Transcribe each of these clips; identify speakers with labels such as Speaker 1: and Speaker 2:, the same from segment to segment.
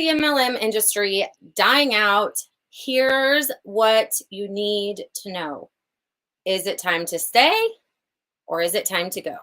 Speaker 1: anti-MLM industry dying out. Here's what you need to know. Is it time to stay or is it time to go?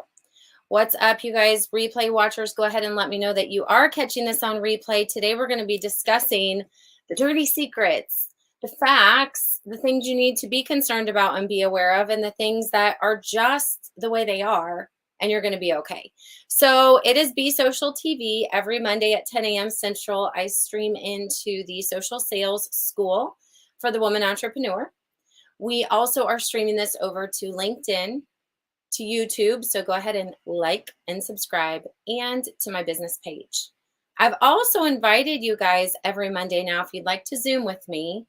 Speaker 1: What's up, you guys? Replay watchers, go ahead and let me know that you are catching this on replay. Today, we're going to be discussing the dirty secrets, the facts, the things you need to be concerned about and be aware of, and the things that are just the way they are, and you're going to be okay. So it is Be Social TV every Monday at 10 a.m. Central. I stream into the Social Sales School for the Woman Entrepreneur. We also are streaming this over to LinkedIn, to YouTube. So go ahead and like and subscribe, and to my business page. I've also invited you guys every Monday now. If you'd like to Zoom with me,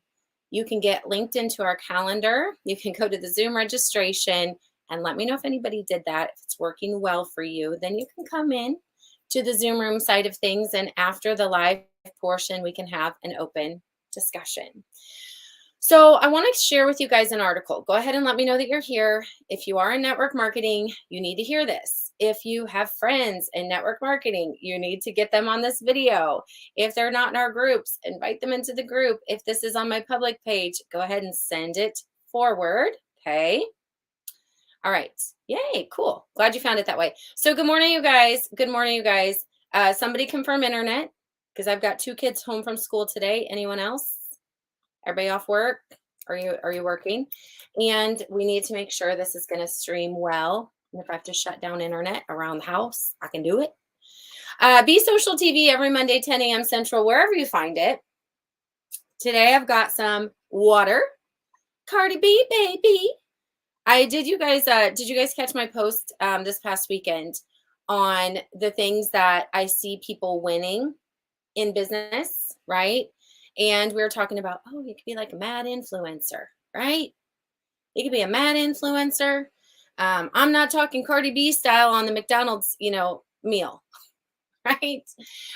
Speaker 1: you can get linked into our calendar. You can go to the Zoom registration and let me know if anybody did that. If it's working well for you, then you can come in to the Zoom room side of things. And after the live portion, we can have an open discussion. So I want to share with you guys an article. Go ahead and let me know that you're here. If you are in network marketing, you need to hear this. If you have friends in network marketing, you need to get them on this video. If they're not in our groups, invite them into the group. If this is on my public page, go ahead and send it forward. Okay. All right. Yay. Cool. Glad you found it that way. So good morning, you guys. Good morning, you guys. Somebody confirm internet, because I've got 2 kids home from school today. Anyone else? Everybody off work? Are you working? And we need to make sure this is going to stream well. And if I have to shut down internet around the house, I can do it. Be Social TV every Monday, 10 a.m. Central, wherever you find it. Today I've got some water. Cardi B, baby. Did you guys catch my post this past weekend on the things that I see people winning in business, right? And we were talking about, oh, you could be like a mad influencer, right? You could be a mad influencer. I'm not talking Cardi B style on the McDonald's, meal, right?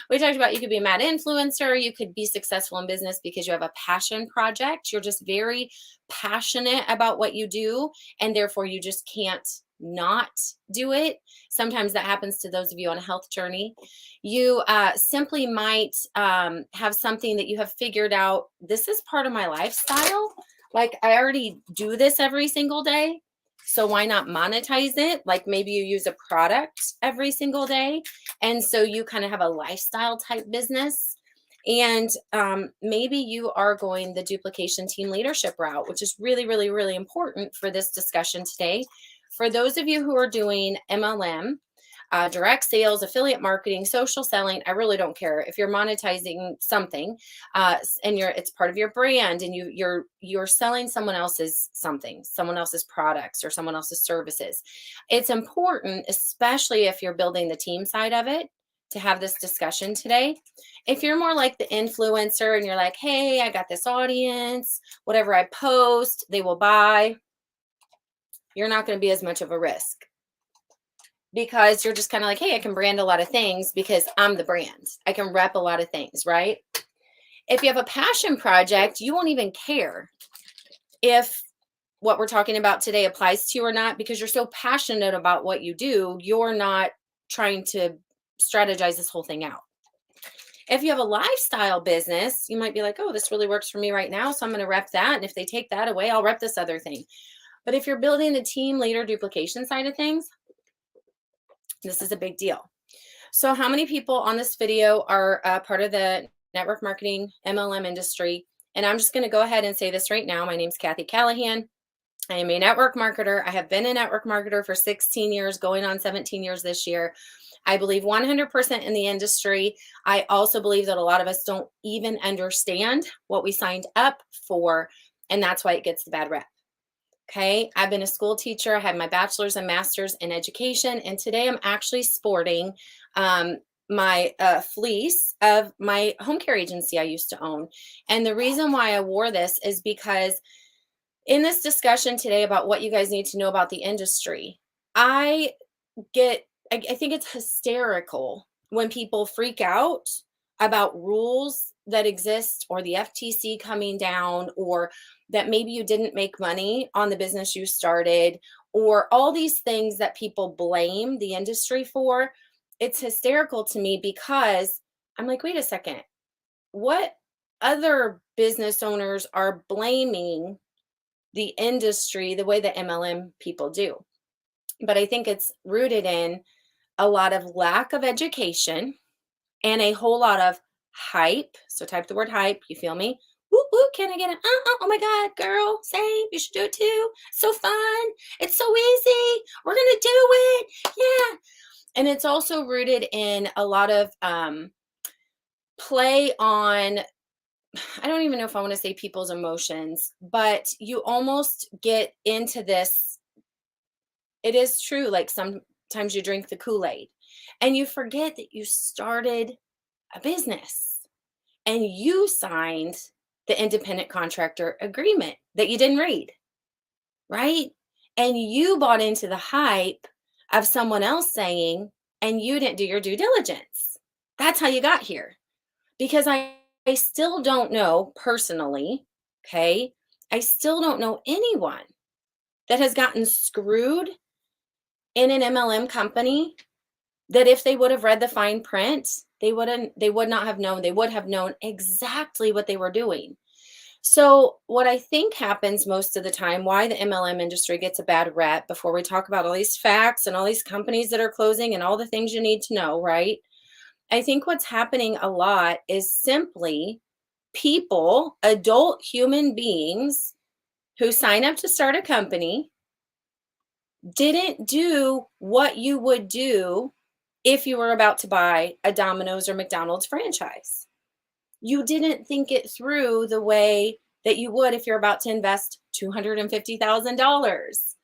Speaker 1: We talked about you could be a mad influencer. You could be successful in business because you have a passion project. You're just very passionate about what you do, and therefore you just can't not do it. Sometimes that happens to those of you on a health journey. You simply might have something that you have figured out. This is part of my lifestyle. Like, I already do this every single day. So why not monetize it? Like, maybe you use a product every single day. And so you kind of have a lifestyle type business. And maybe you are going the duplication team leadership route, which is really, really, really important for this discussion today. For those of you who are doing MLM, direct sales, affiliate marketing, social selling, I really don't care. If you're monetizing something and it's part of your brand, and you're selling someone else's something, someone else's products or someone else's services, it's important, especially if you're building the team side of it, to have this discussion today. If you're more like the influencer and you're like, hey, I got this audience, whatever I post, they will buy, you're not going to be as much of a risk, because you're just kind of like, hey, I can brand a lot of things because I'm the brand. I can rep a lot of things, right? If you have a passion project, you won't even care if what we're talking about today applies to you or not, because you're so passionate about what you do. You're not trying to strategize this whole thing out. If you have a lifestyle business, you might be like, oh, this really works for me right now, so I'm going to rep that. And if they take that away, I'll rep this other thing. But if you're building the team leader duplication side of things, this is a big deal. So how many people on this video are part of the network marketing MLM industry? And I'm just going to go ahead and say this right now. My name's Kathy Callahan. I am a network marketer. I have been a network marketer for 16 years, going on 17 years this year. I believe 100% in the industry. I also believe that a lot of us don't even understand what we signed up for, and that's why it gets the bad rep. Okay, I've been a school teacher. I have my bachelor's and master's in education. And today I'm actually sporting my fleece of my home care agency I used to own. And the reason why I wore this is because in this discussion today about what you guys need to know about the industry, I think it's hysterical when people freak out about rules that exist, or the FTC coming down, or that maybe you didn't make money on the business you started, or all these things that people blame the industry for. It's hysterical to me, because I'm like, wait a second. what other business owners are blaming the industry the way the MLM people do. But I think it's rooted in a lot of lack of education and a whole lot of hype. So type the word hype, you feel me? Woo woo, can I get it? Oh my God, girl, same. You should do it too. So fun. It's so easy. We're gonna do it. Yeah. And it's also rooted in a lot of play on, I don't even know if I want to say people's emotions, but you almost get into this. It is true. Like sometimes you drink the Kool-Aid and you forget that you started a business and you signed the independent contractor agreement that you didn't read, right? And you bought into the hype of someone else saying, and you didn't do your due diligence. That's how you got here. Because I still don't know personally, okay? I still don't know anyone that has gotten screwed in an MLM company that if they would have read the fine print, they would not have known. They would have known exactly what they were doing. So what I think happens most of the time, why the MLM industry gets a bad rep, before we talk about all these facts and all these companies that are closing and all the things you need to know, right? I think what's happening a lot is simply people, adult human beings who sign up to start a company, didn't do what you would do if you were about to buy a Domino's or McDonald's franchise. You didn't think it through the way that you would if you're about to invest $250,000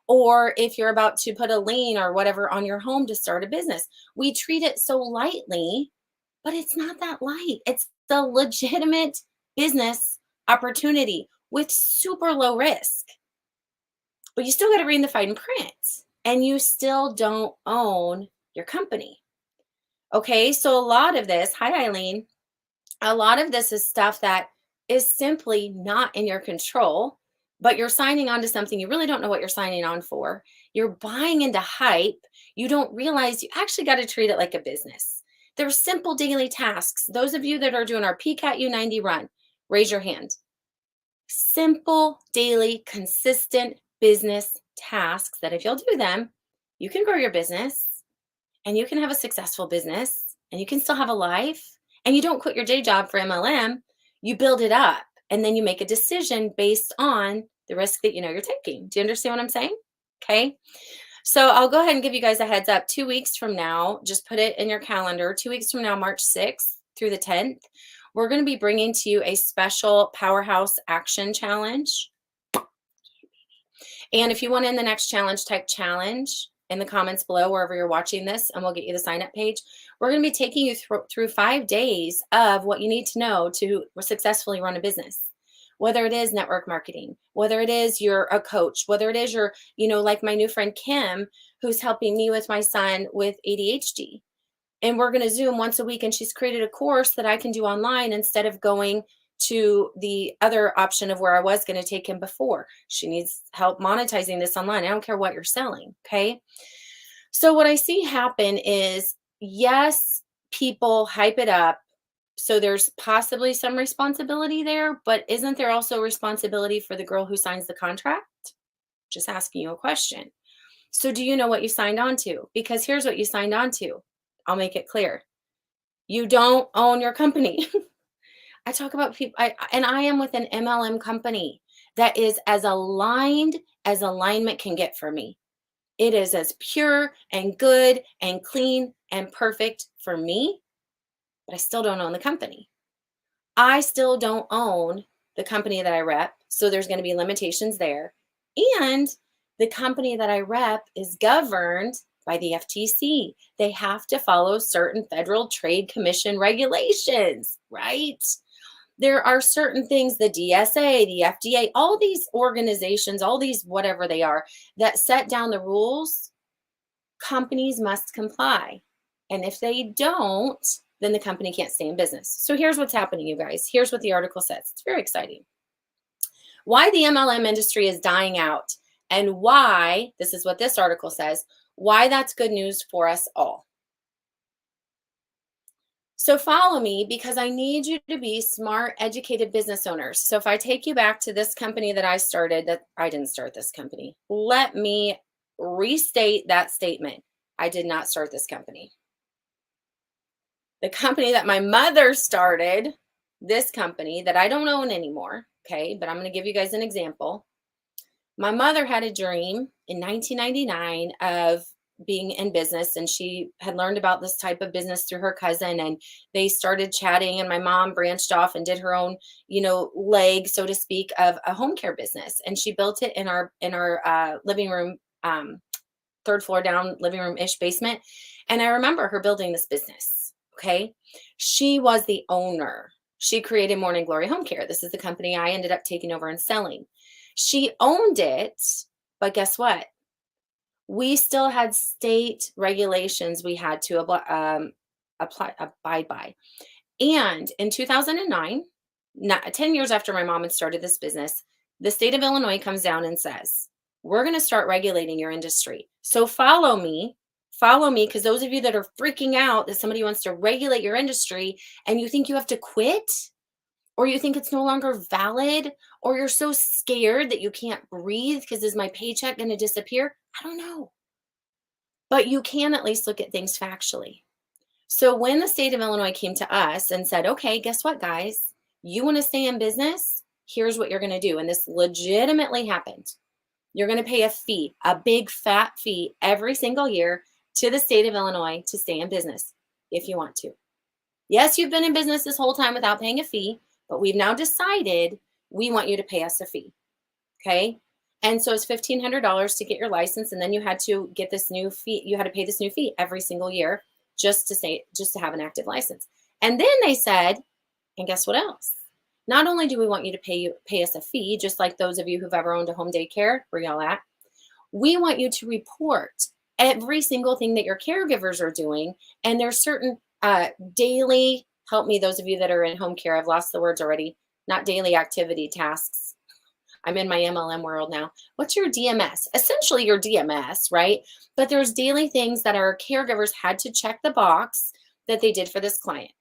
Speaker 1: or if you're about to put a lien or whatever on your home to start a business. We treat it so lightly, but it's not that light. It's the legitimate business opportunity with super low risk. But you still got to read the fine print and you still don't own your company. Okay, so a lot of this, hi Eileen, a lot of this is stuff that is simply not in your control, but you're signing on to something you really don't know what you're signing on for. You're buying into hype. You don't realize you actually got to treat it like a business. There's simple daily tasks. Those of you that are doing our PCAT U90 run, raise your hand. Simple, daily, consistent business tasks that if you'll do them, you can grow your business and you can have a successful business and you can still have a life and you don't quit your day job for MLM. You build it up and then you make a decision based on the risk that you know you're taking. Do you understand what I'm saying? Okay. So I'll go ahead and give you guys a heads up. 2 weeks from now, just put it in your calendar. 2 weeks from now, March 6th through the 10th, we're going to be bringing to you a special Powerhouse Action Challenge. And if you want in the next challenge, type challenge in the comments below, wherever you're watching this, and we'll get you the sign up page. We're going to be taking you through 5 days of what you need to know to successfully run a business. Whether it is network marketing, whether it is you're a coach, whether it is you're, like my new friend Kim, who's helping me with my son with ADHD. And we're going to Zoom once a week, and she's created a course that I can do online instead of going to the other option of where I was going to take him before. She needs help monetizing this online. I don't care what you're selling. Okay. So what I see happen is, yes, people hype it up. So there's possibly some responsibility there, but isn't there also responsibility for the girl who signs the contract? Just asking you a question. So do you know what you signed on to? Because here's what you signed on to. I'll make it clear. You don't own your company. I talk about people, and I am with an MLM company that is as aligned as alignment can get for me. It is as pure and good and clean and perfect for me, but I still don't own the company. I still don't own the company that I rep, so there's going to be limitations there. And the company that I rep is governed by the FTC. They have to follow certain Federal Trade Commission regulations, right? There are certain things, the DSA, the FDA, all these organizations, all these whatever they are, that set down the rules. Companies must comply. And if they don't, then the company can't stay in business. So here's what's happening, you guys. Here's what the article says. It's very exciting. Why the MLM industry is dying out and why, this is what this article says, why that's good news for us all. So follow me because I need you to be smart, educated business owners. So if I take you back to this company that I started, that I didn't start this company, let me restate that statement. I did not start this company. The company that my mother started, this company that I don't own anymore, okay, but I'm going to give you guys an example. My mother had a dream in 1999 of being in business, and she had learned about this type of business through her cousin, and they started chatting, and my mom branched off and did her own, leg, so to speak, of a home care business, and she built it in our living room, third floor down, living room ish basement. And I remember her building this business. Okay, she was the owner. She created Morning Glory Home Care. This is the company I ended up taking over and selling. She owned it, but guess what? We still had state regulations we had to abide by. And in 2009, 10 years after my mom had started this business, the state of Illinois comes down and says, we're going to start regulating your industry. So follow me, because those of you that are freaking out that somebody wants to regulate your industry and you think you have to quit, or you think it's no longer valid, or you're so scared that you can't breathe because is my paycheck going to disappear? I don't know. But you can at least look at things factually. So when the state of Illinois came to us and said, okay, guess what, guys? You want to stay in business? Here's what you're going to do. And this legitimately happened. You're going to pay a fee, a big fat fee every single year to the state of Illinois to stay in business if you want to. Yes, you've been in business this whole time without paying a fee, but we've now decided we want you to pay us a fee. Okay. And so it's $1,500 to get your license. And then you had to get this new fee. You had to pay this new fee every single year just to have an active license. And then they said, and guess what else? Not only do we want you to pay us a fee, just like those of you who've ever owned a home daycare, where y'all at, we want you to report every single thing that your caregivers are doing. And there's certain daily, help me, those of you that are in home care, I've lost the words already, not daily activity tasks. I'm in my MLM world now. What's your DMS? Essentially your DMS, right? But there's daily things that our caregivers had to check the box that they did for this client.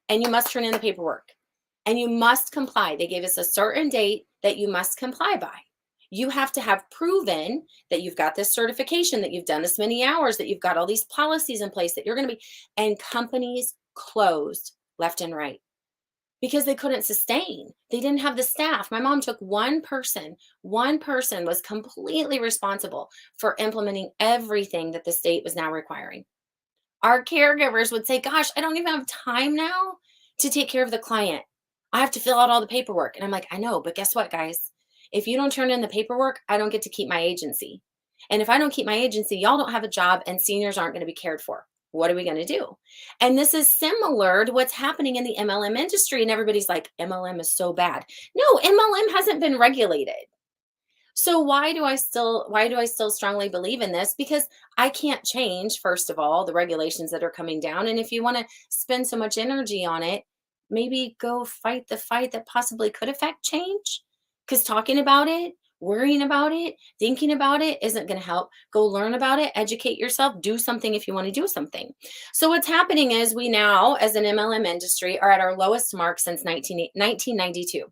Speaker 1: And you must turn in the paperwork. And you must comply. They gave us a certain date that you must comply by. You have to have proven that you've got this certification, that you've done this many hours, that you've got all these policies in place, that you're going to be, and companies closed left and right because they couldn't sustain. They didn't have the staff. My mom took one person was completely responsible for implementing everything that the state was now requiring. Our caregivers would say, gosh, I don't even have time now to take care of the client. I have to fill out all the paperwork. And I'm like, I know, but guess what, guys? If you don't turn in the paperwork, I don't get to keep my agency. And if I don't keep my agency, y'all don't have a job and seniors aren't going to be cared for. What are we going to do? And this is similar to what's happening in the MLM industry. And everybody's like, MLM is so bad. No, MLM hasn't been regulated. So why do I still strongly believe in this? Because I can't change, first of all, the regulations that are coming down. And if you want to spend so much energy on it, maybe go fight the fight that possibly could affect change. Because talking about it, worrying about it, thinking about it isn't going to help. Go learn about it, educate yourself, do something if you want to do something. So what's happening is we now, as an MLM industry, are at our lowest mark since 1992.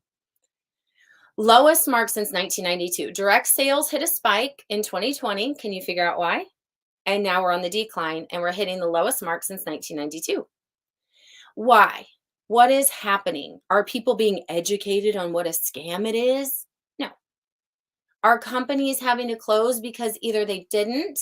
Speaker 1: Lowest mark since 1992. Direct sales hit a spike in 2020. Can you figure out why? And now we're on the decline and we're hitting the lowest mark since 1992. Why? What is happening? Are people being educated on what a scam it is? No. Are companies having to close because either they didn't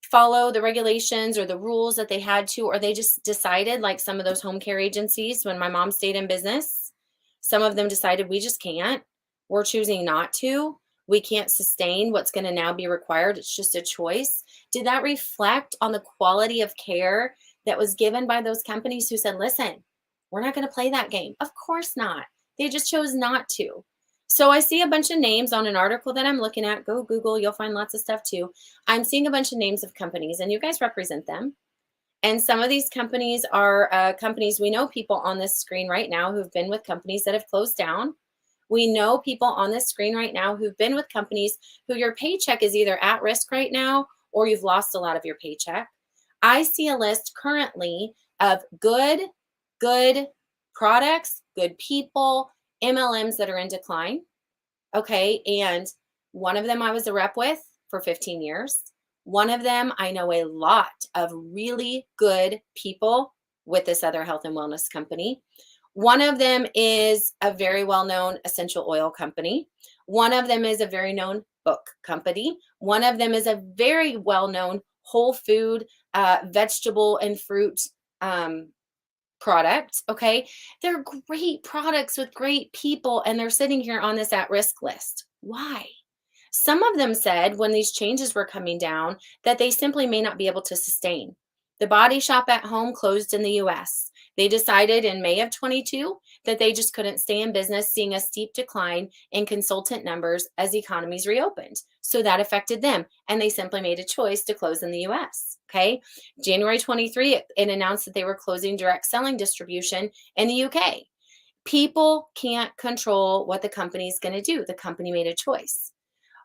Speaker 1: follow the regulations or the rules that they had to, or they just decided, like some of those home care agencies when my mom stayed in business, some of them decided we just can't. We're choosing not to. We can't sustain what's going to now be required. It's just a choice. Did that reflect on the quality of care that was given by those companies who said, listen, we're not going to play that game? Of course not. They just chose not to. So I see a bunch of names on an article that I'm looking at. Go Google. You'll find lots of stuff too. I'm seeing a bunch of names of companies, and you guys represent them. And some of these companies are companies, we know people on this screen right now who've been with companies that have closed down. We know people on this screen right now who've been with companies who your paycheck is either at risk right now or you've lost a lot of your paycheck. I see a list currently of good products, good people, MLMs that are in decline. Okay. And one of them I was a rep with for 15 years. One of them, I know a lot of really good people with this other health and wellness company. One of them is a very well known essential oil company. One of them is a very known book company. One of them is a very well known whole food, vegetable, and fruit product. Okay. They're great products with great people, and they're sitting here on this at risk list. Why? Some of them said when these changes were coming down that they simply may not be able to sustain. The Body Shop at Home closed in the US. They decided in May of 22 that they just couldn't stay in business, seeing a steep decline in consultant numbers as economies reopened. So that affected them, and they simply made a choice to close in the US. Okay. January 23, it announced that they were closing direct selling distribution in the UK. People can't control what the company is going to do. The company made a choice.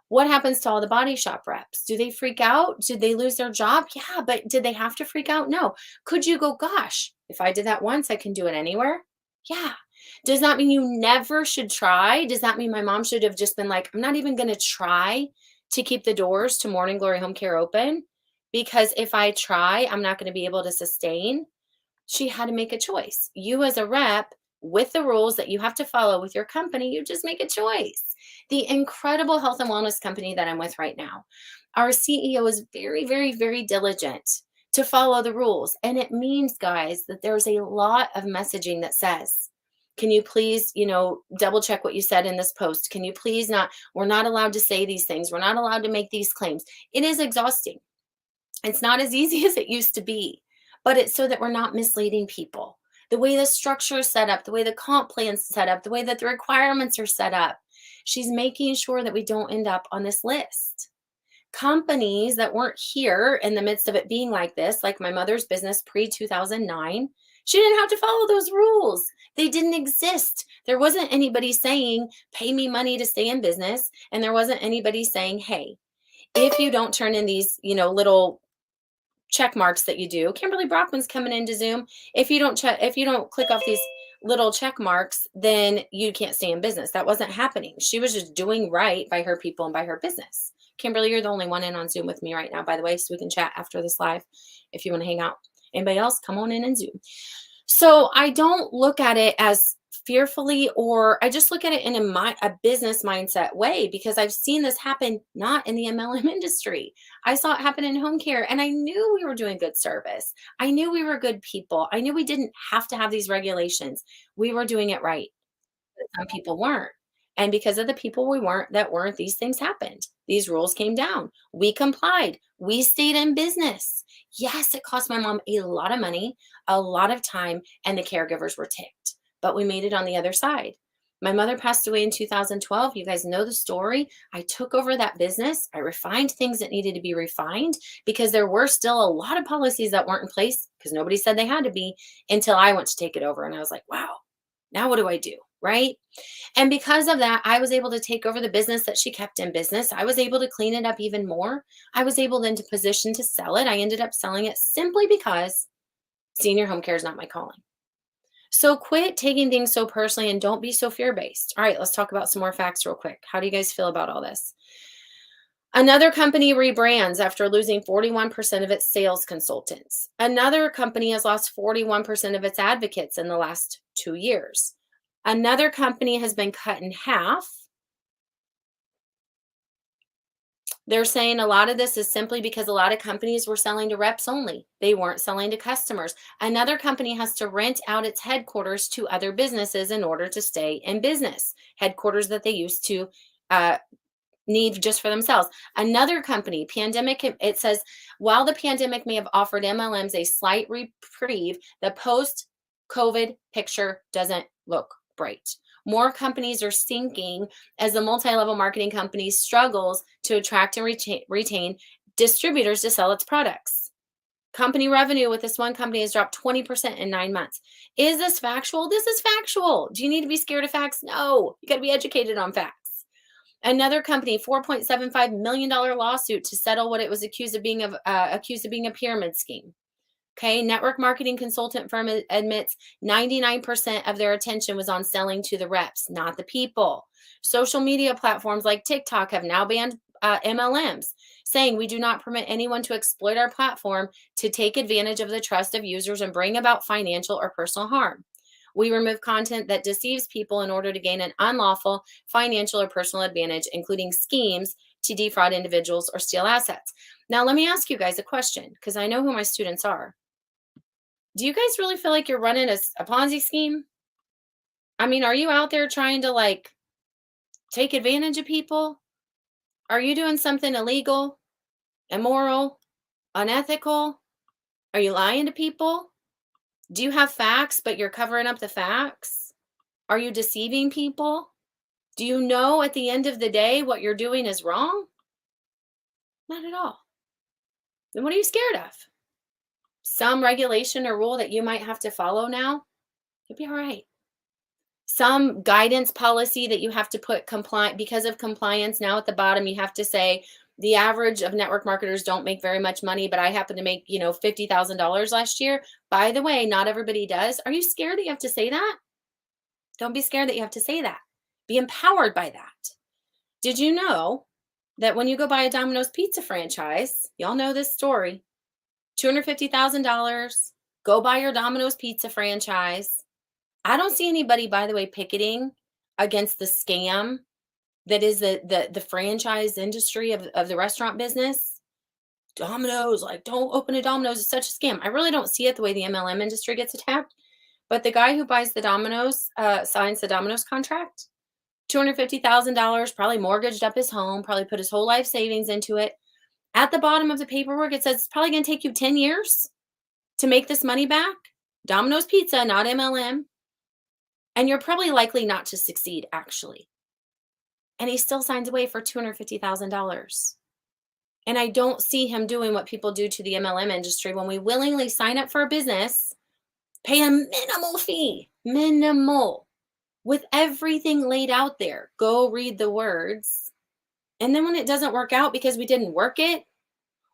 Speaker 1: What happens to all the Body Shop reps? Do they freak out? Did they lose their job? Yeah, but did they have to freak out? No. Could you go, gosh, if I did that once, I can do it anywhere? Yeah. Does that mean you never should try? Does that mean my mom should have just been like, I'm not even going to try to keep the doors to Morning Glory Home Care open? Because if I try, I'm not going to be able to sustain. She had to make a choice. You, as a rep, with the rules that you have to follow with your company, you just make a choice. The incredible health and wellness company that I'm with right now, our CEO is very, very, very diligent to follow the rules. And it means, guys, that there's a lot of messaging that says, can you please, double check what you said in this post? Can you please not, we're not allowed to say these things. We're not allowed to make these claims. It is exhausting. It's not as easy as it used to be, but it's so that we're not misleading people. The way the structure is set up, the way the comp plan is set up, the way that the requirements are set up, she's making sure that we don't end up on this list. Companies that weren't here in the midst of it being like this, like my mother's business pre-2009, she didn't have to follow those rules. They didn't exist. There wasn't anybody saying, pay me money to stay in business. And there wasn't anybody saying, hey, if you don't turn in these, little check marks that you do. Kimberly Brockman's coming into Zoom. If you don't click off these little check marks, then you can't stay in business. That wasn't happening. She was just doing right by her people and by her business. Kimberly, you're the only one in on Zoom with me right now, by the way, so we can chat after this live if you want to hang out. Anybody else, come on in and Zoom. So I don't look at it as fearfully, or I just look at it in a business mindset way, because I've seen this happen not in the MLM industry. I saw it happen in home care, and I knew we were doing good service. I knew we were good people. I knew we didn't have to have these regulations. We were doing it right. But some people weren't. And because of the people that weren't, these things happened. These rules came down. We complied. We stayed in business. Yes, it cost my mom a lot of money, a lot of time, and the caregivers were ticked, but we made it on the other side. My mother passed away in 2012. You guys know the story. I took over that business. I refined things that needed to be refined, because there were still a lot of policies that weren't in place because nobody said they had to be, until I went to take it over. And I was like, wow, now what do I do? Right. And because of that, I was able to take over the business that she kept in business. I was able to clean it up even more. I was able then to position to sell it. I ended up selling it simply because senior home care is not my calling. So quit taking things so personally and don't be so fear-based. All right, let's talk about some more facts real quick. How do you guys feel about all this? Another company rebrands after losing 41% of its sales consultants. Another company has lost 41% of its advocates in the last 2 years. Another company has been cut in half. They're saying a lot of this is simply because a lot of companies were selling to reps only. They weren't selling to customers. Another company has to rent out its headquarters to other businesses in order to stay in business. Headquarters that they used to need just for themselves. Another company, pandemic, it says, while the pandemic may have offered MLMs a slight reprieve, the post-COVID picture doesn't look bright. More companies are sinking as the multi-level marketing company struggles to attract and retain distributors to sell its products. Company revenue with this one company has dropped 20% in 9 months. Is this factual? This is factual. Do you need to be scared of facts? No, you got to be educated on facts. Another company, $4.75 million lawsuit to settle what it was accused of being a pyramid scheme. Okay, network marketing consultant firm admits 99% of their attention was on selling to the reps, not the people. Social media platforms like TikTok have now banned MLMs, saying we do not permit anyone to exploit our platform to take advantage of the trust of users and bring about financial or personal harm. We remove content that deceives people in order to gain an unlawful financial or personal advantage, including schemes to defraud individuals or steal assets. Now, let me ask you guys a question because I know who my students are. Do you guys really feel like you're running a Ponzi scheme? I mean, are you out there trying to like take advantage of people? Are you doing something illegal, immoral, unethical? Are you lying to people? Do you have facts, but you're covering up the facts? Are you deceiving people? Do you know at the end of the day what you're doing is wrong? Not at all. Then what are you scared of? Some regulation or rule that you might have to follow now? You'll be all right. Some guidance policy that you have to put compliant because of compliance. Now at the bottom, you have to say the average of network marketers don't make very much money, but I happen to make, $50,000 last year. By the way, not everybody does. Are you scared that you have to say that? Don't be scared that you have to say that. Be empowered by that. Did you know that when you go buy a Domino's pizza franchise, y'all know this story, $250,000, go buy your Domino's pizza franchise. I don't see anybody, by the way, picketing against the scam that is the franchise industry of the restaurant business. Domino's, like, don't open a Domino's. It's such a scam. I really don't see it the way the MLM industry gets attacked. But the guy who buys the Domino's, signs the Domino's contract, $250,000, probably mortgaged up his home, probably put his whole life savings into it. At the bottom of the paperwork, it says it's probably going to take you 10 years to make this money back. Domino's Pizza, not MLM. And you're probably likely not to succeed, actually. And he still signs away for $250,000. And I don't see him doing what people do to the MLM industry when we willingly sign up for a business, pay a minimal fee, minimal, with everything laid out there. Go read the words. And then when it doesn't work out because we didn't work it,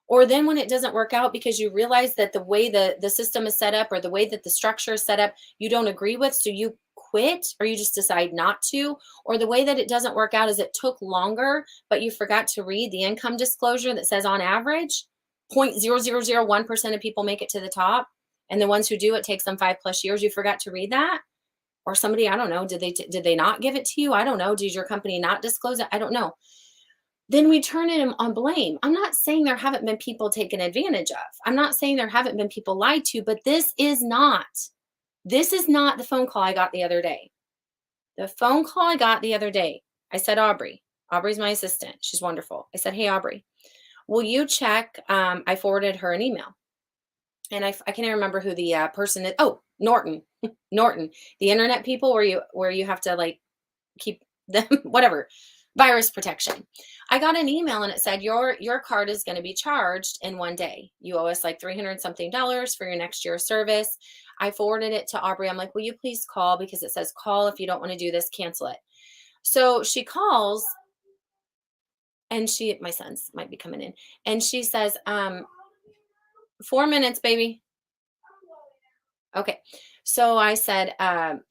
Speaker 1: or then when it doesn't work out because you realize that the way the system is set up or the way that the structure is set up, you don't agree with, so you quit or you just decide not to, or the way that it doesn't work out is it took longer, but you forgot to read the income disclosure that says on average, 0.0001% of people make it to the top. And the ones who do, it takes them 5+ years. You forgot to read that? Or somebody, I don't know, did they not give it to you? I don't know. Did your company not disclose it? I don't know. Then we turn it on blame. I'm not saying there haven't been people taken advantage of. I'm not saying there haven't been people lied to, but this is not the phone call I got the other day. The phone call I got the other day, I said, Aubrey's my assistant. She's wonderful. I said, hey, Aubrey, will you check? I forwarded her an email. And I can't even remember who the person is. Oh, Norton, Norton, the internet people where you have to like keep them, whatever, virus protection. I got an email and it said, your card is going to be charged in one day. You owe us like $300 something for your next year of service. I forwarded it to Aubrey. I'm like, will you please call? Because it says call if you don't want to do this, cancel it. So she calls and my sons might be coming in. And she says, 4 minutes, baby. Okay. So I said,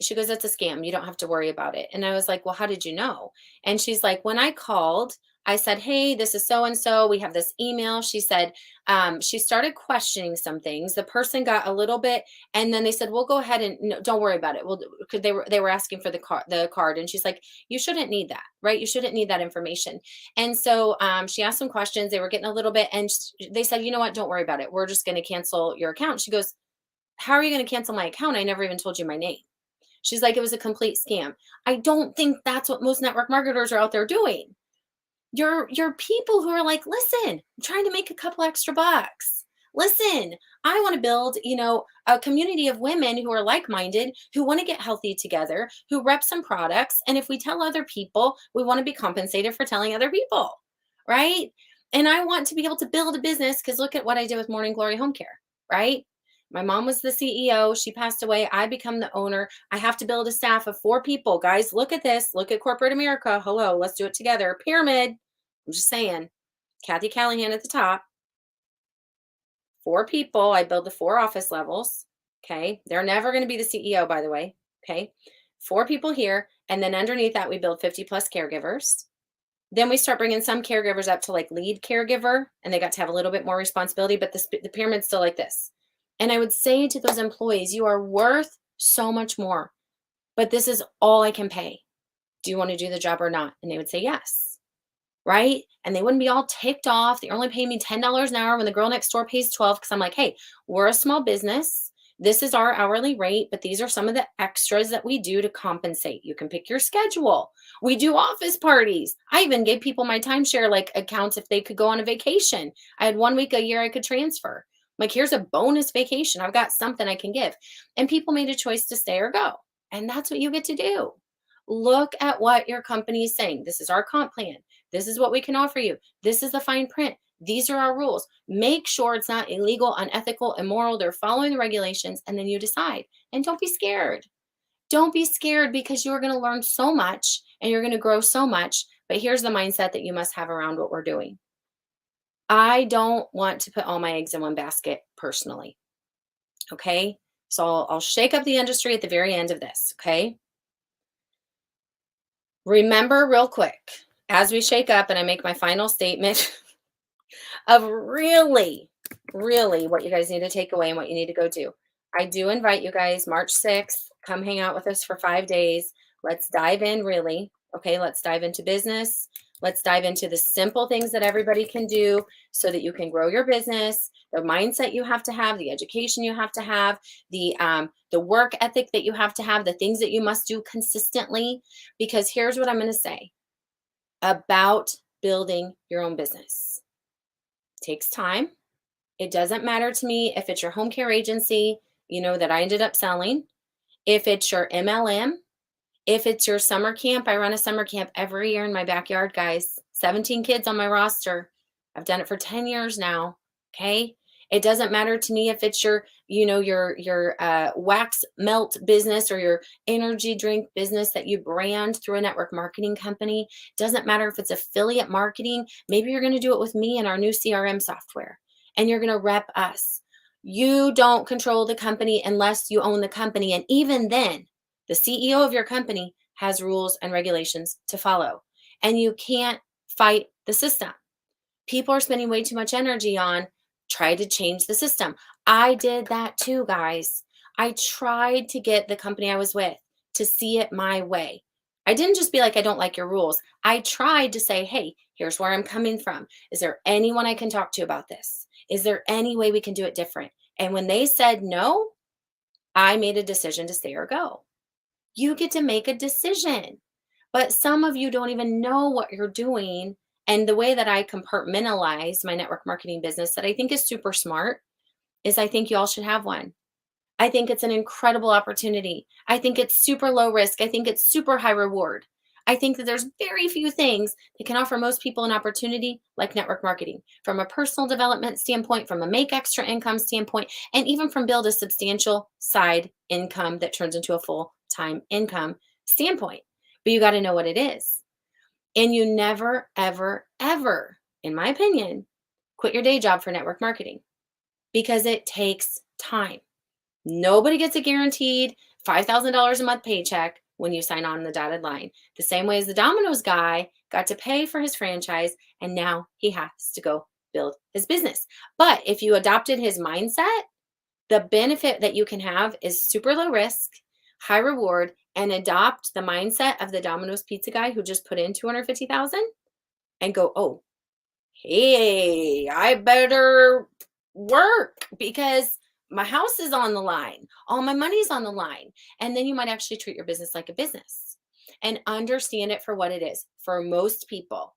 Speaker 1: she goes, it's a scam. You don't have to worry about it. And I was like, well, how did you know? And she's like, when I called, I said, hey, this is so-and-so. We have this email. She said, she started questioning some things. The person got a little bit, and then they said, we'll go ahead and no, don't worry about it. Well, because they were asking for the card. And she's like, you shouldn't need that, right? You shouldn't need that information. And so she asked some questions. They were getting a little bit, and they said, you know what? Don't worry about it. We're just going to cancel your account. She goes, how are you going to cancel my account? I never even told you my name. She's like, it was a complete scam. I don't think that's what most network marketers are out there doing. You're people who are like, listen, I'm trying to make a couple extra bucks. Listen, I want to build, a community of women who are like-minded, who want to get healthy together, who rep some products. And if we tell other people, we want to be compensated for telling other people, right? And I want to be able to build a business because look at what I did with Morning Glory Home Care, right? My mom was the CEO. She passed away. I become the owner. I have to build a staff of 4 people. Guys, look at this. Look at corporate America. Hello, let's do it together. Pyramid. I'm just saying. Kathy Callahan at the top. 4 people. I build the 4 office levels. Okay. They're never going to be the CEO, by the way. Okay. 4 people here. And then underneath that, we build 50 plus caregivers. Then we start bringing some caregivers up to like lead caregiver, and they got to have a little bit more responsibility, but the pyramid's still like this. And I would say to those employees, you are worth so much more, but this is all I can pay. Do you want to do the job or not? And they would say yes. Right? And they wouldn't be all ticked off. They only pay me $10 an hour when the girl next door pays 12, because I'm like, hey, we're a small business. This is our hourly rate, but these are some of the extras that we do to compensate. You can pick your schedule. We do office parties. I even gave people my timeshare like accounts if they could go on a vacation. I had 1 week a year I could transfer. Like, here's a bonus vacation. I've got something I can give. And people made a choice to stay or go. And that's what you get to do. Look at what your company is saying. This is our comp plan. This is what we can offer you. This is the fine print. These are our rules. Make sure it's not illegal, unethical, immoral. They're following the regulations, and then you decide. And don't be scared. Don't be scared, because you're going to learn so much and you're going to grow so much. But here's the mindset that you must have around what we're doing. I don't want to put all my eggs in one basket personally. Okay. So I'll shake up the industry at the very end of this. Okay. Remember real quick, as we shake up and I make my final statement of really what you guys need to take away and what you need to go do. I do invite you guys March 6th, come hang out with us for 5 days. Let's dive in really. Okay, let's dive into business. Let's dive into the simple things that everybody can do so that you can grow your business, the mindset you have to have, the education you have to have, the work ethic that you have to have, the things that you must do consistently. Because here's what I'm going to say about building your own business. It takes time. It doesn't matter to me if it's your home care agency, that I ended up selling, if it's your MLM, if it's your summer camp. I run a summer camp every year in my backyard, guys. 17 kids on my roster. I've done it for 10 years now. Okay. It doesn't matter to me if it's your wax melt business or your energy drink business that you brand through a network marketing company. It doesn't matter if it's affiliate marketing. Maybe you're going to do it with me and our new CRM software, and you're going to rep us. You don't control the company unless you own the company. And even then, the CEO of your company has rules and regulations to follow, and you can't fight the system. People are spending way too much energy on try to change the system. I did that too, guys. I tried to get the company I was with to see it my way. I didn't just be like, I don't like your rules. I tried to say, hey, here's where I'm coming from. Is there anyone I can talk to about this? Is there any way we can do it different? And when they said no, I made a decision to stay or go. You get to make a decision. But some of you don't even know what you're doing. And the way that I compartmentalize my network marketing business that I think is super smart is I think you all should have one. I think it's an incredible opportunity. I think it's super low risk. I think it's super high reward. I think that there's very few things that can offer most people an opportunity like network marketing, from a personal development standpoint, from a make extra income standpoint, and even from build a substantial side income that turns into a full-time income standpoint. But you got to know what it is. And you never, ever, ever, in my opinion, quit your day job for network marketing, because it takes time. Nobody gets a guaranteed $5,000 a month paycheck when you sign on the dotted line. The same way as the Domino's guy got to pay for his franchise, and now he has to go build his business. But if you adopted his mindset, the benefit that you can have is super low risk, high reward, and adopt the mindset of the Domino's pizza guy who just put in $250,000 and go, oh, hey, I better work because my house is on the line. All my money's on the line. And then you might actually treat your business like a business and understand it for what it is. For most people,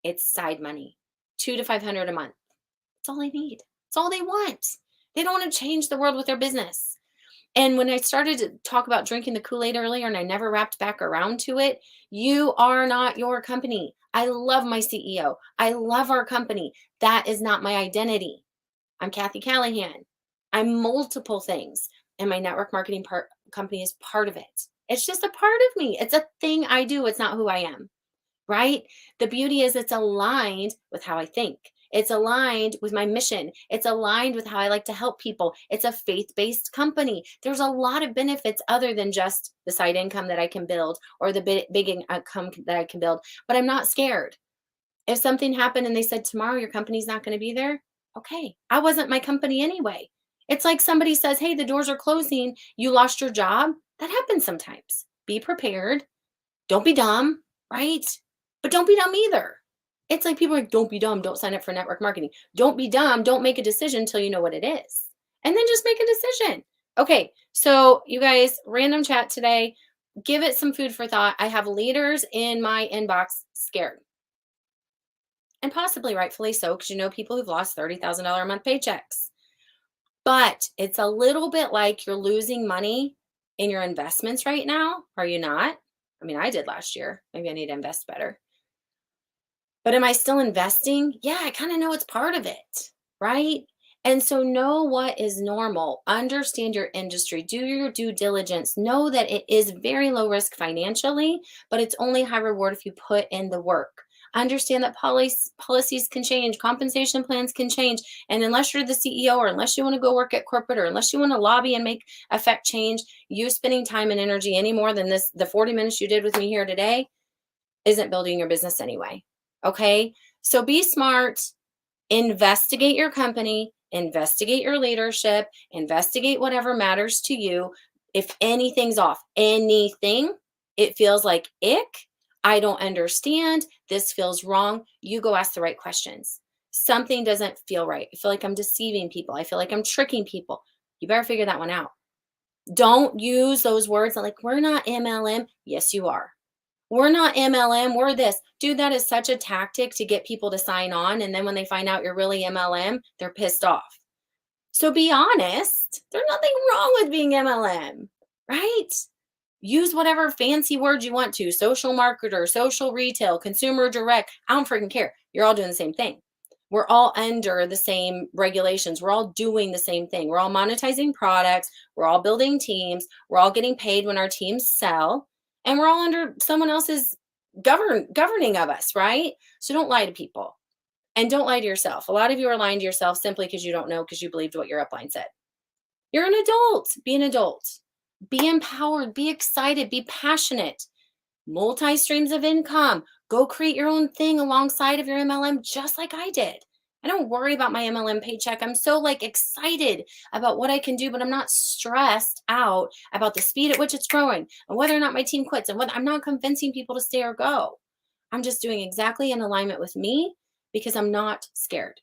Speaker 1: it's side money, $200 to $500 a month. That's all they need. That's all they want. They don't want to change the world with their business. And when I started to talk about drinking the Kool-Aid earlier and I never wrapped back around to it, you are not your company. I love my CEO. I love our company. That is not my identity. I'm Kathy Callahan. I'm multiple things, and my network marketing company is part of it. It's just a part of me. It's a thing I do. It's not who I am, right? The beauty is it's aligned with how I think. It's aligned with my mission. It's aligned with how I like to help people. It's a faith-based company. There's a lot of benefits other than just the side income that I can build or the big income that I can build, but I'm not scared. If something happened and they said, tomorrow your company's not going to be there, okay. I wasn't my company anyway. It's like somebody says, hey, the doors are closing. You lost your job. That happens sometimes. Be prepared. Don't be dumb, right? But don't be dumb either. It's like people are like, don't be dumb. Don't sign up for network marketing. Don't be dumb. Don't make a decision until you know what it is. And then just make a decision. Okay. So, you guys, random chat today. Give it some food for thought. I have leaders in my inbox scared. And possibly rightfully so, because you know people who've lost $30,000 a month paychecks. But it's a little bit like you're losing money in your investments right now. Are you not? I mean, I did last year. Maybe I need to invest better. But am I still investing? Yeah, I kind of know it's part of it, right? And so know what is normal. Understand your industry. Do your due diligence. Know that it is very low risk financially, but it's only high reward if you put in the work. Understand that policies can change, compensation plans can change. And unless you're the CEO or unless you want to go work at corporate or unless you want to lobby and affect change, you spending time and energy any more than the 40 minutes you did with me here today isn't building your business anyway. Okay. So be smart, investigate your company, investigate your leadership, investigate whatever matters to you. If anything's off, anything, it feels like ick. I don't understand. This feels wrong. You go ask the right questions. Something doesn't feel right. I feel like I'm deceiving people. I feel like I'm tricking people. You better figure that one out. Don't use those words like, we're not MLM. Yes, you are. We're not MLM, we're this. Dude, that is such a tactic to get people to sign on. And then when they find out you're really MLM, they're pissed off. So be honest. There's nothing wrong with being MLM, right? Use whatever fancy word you want to. Social marketer, social retail, consumer direct. I don't freaking care. You're all doing the same thing. We're all under the same regulations. We're all doing the same thing. We're all monetizing products. We're all building teams. We're all getting paid when our teams sell. And we're all under someone else's governing of us, right? So don't lie to people. And don't lie to yourself. A lot of you are lying to yourself simply because you don't know, because you believed what your upline said. You're an adult. Be an adult. Be empowered. Be excited. Be passionate. Multi streams of income. Go create your own thing alongside of your MLM, just like I did. I don't worry about my MLM paycheck. I'm so excited about what I can do, but I'm not stressed out about the speed at which it's growing and whether or not my team quits and whether I'm not convincing people to stay or go. I'm just doing exactly in alignment with me because I'm not scared.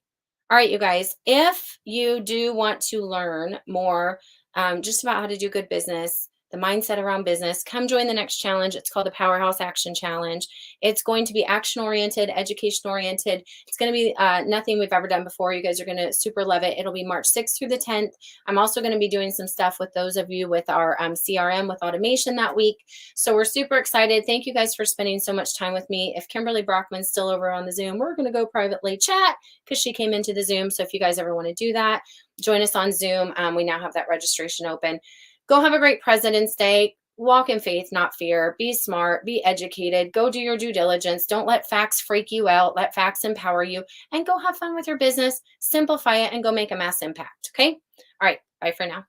Speaker 1: All right, you guys, if you do want to learn more just about how to do good business, the mindset around business, come join the next challenge. It's called the Powerhouse Action Challenge. It's going to be action-oriented, education-oriented. It's going to be nothing we've ever done before. You guys are going to super love it. It'll be March 6th through the 10th. I'm also going to be doing some stuff with those of you with our CRM with automation that week. So we're super excited. Thank you guys for spending so much time with me. If Kimberly Brockman's still over on the Zoom, we're going to go privately chat because she came into the Zoom. So if you guys ever want to do that, join us on Zoom. We now have that registration open. Go have a great President's Day. Walk in faith, not fear. Be smart. Be educated. Go do your due diligence. Don't let facts freak you out. Let facts empower you. And go have fun with your business. Simplify it and go make a mass impact. Okay? All right. Bye for now.